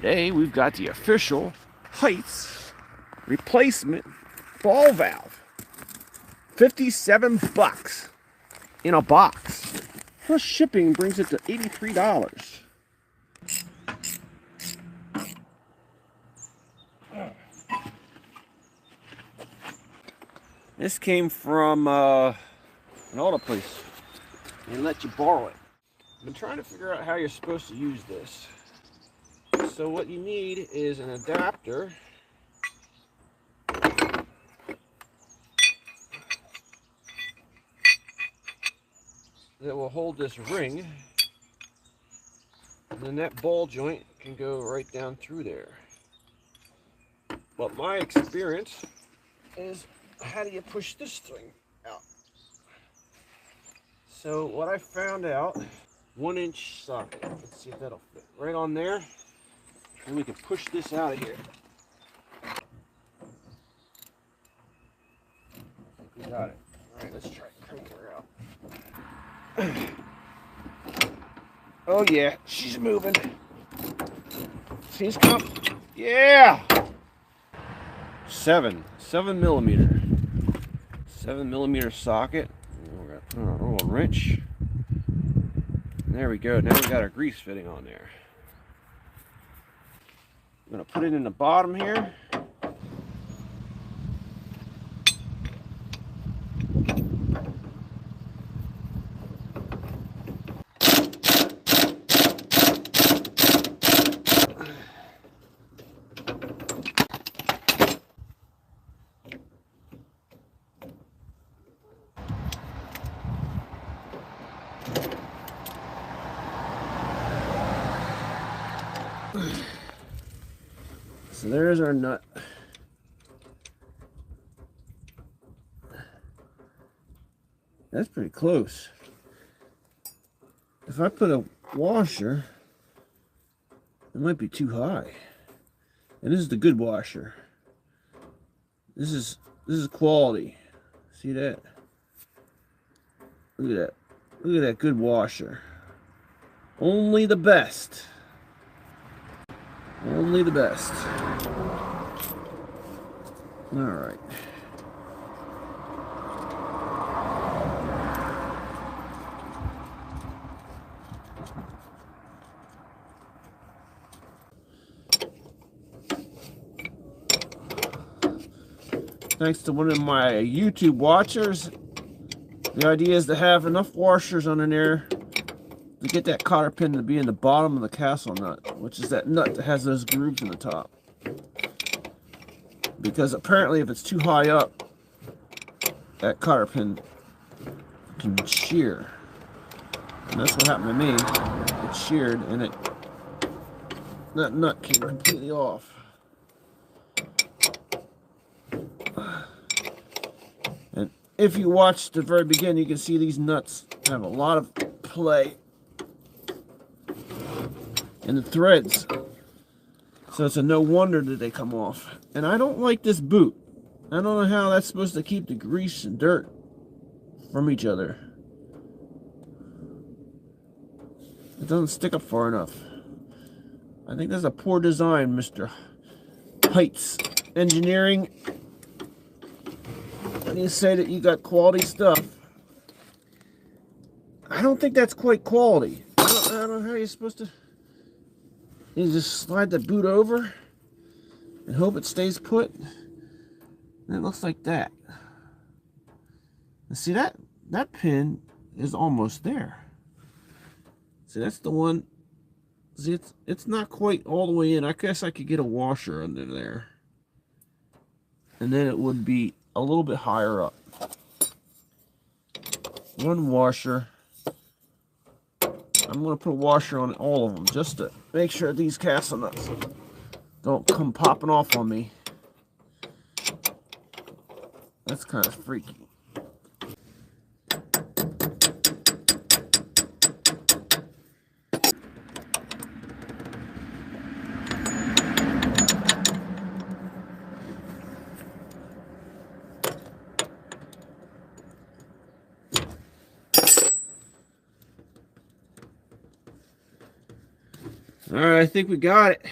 Today we've got the official HEITS replacement ball valve. 57 bucks in a box. Plus shipping brings it to $83. This came from an auto place. They let you borrow it. I've been trying to figure out how you're supposed to use this. So what you need is an adapter that will hold this ring, and then that ball joint can go right down through there. But my experience is, how do you push this thing out? So what I found out, 1-inch socket. Let's see if that'll fit right on there. And we can push this out of here. I think we got it. All right, let's try cranking her out. Oh yeah, she's moving. She's coming. Yeah. 7 millimeter. 7 millimeter socket. We're gonna put on a little wrench. There we go. Now we got our grease fitting on there. I'm going to put it in the bottom here. So there's our nut. That's pretty close. If I put a washer, it might be too high. And this is the good washer. This is quality. See that? Look at that. Look at that good washer. Only the best. Only the best. All right. Thanks to one of my YouTube watchers, the idea is to have enough washers on in there to get that cotter pin to be in the bottom of the castle nut, which is that nut that has those grooves in the top. Because apparently if it's too high up, that cotter pin can shear. And that's what happened to me. It sheared and that nut came completely off. And if you watch the very beginning, you can see these nuts have a lot of play in the threads. So it's a no wonder that they come off. And I don't like this boot. I don't know how that's supposed to keep the grease and dirt from each other. It doesn't stick up far enough. I think that's a poor design, Mr. HEITS Engineering. And you say that you got quality stuff. I don't think that's quite quality. I don't know how you're supposed to... You just slide the boot over and hope it stays put. And it looks like that. And see, that pin is almost there. See, that's the one. See, it's not quite all the way in. I guess I could get a washer under there. And then it would be a little bit higher up. One washer. I'm going to put a washer on all of them just to make sure these castle nuts don't come popping off on me. That's kind of freaky. All right, I think we got it.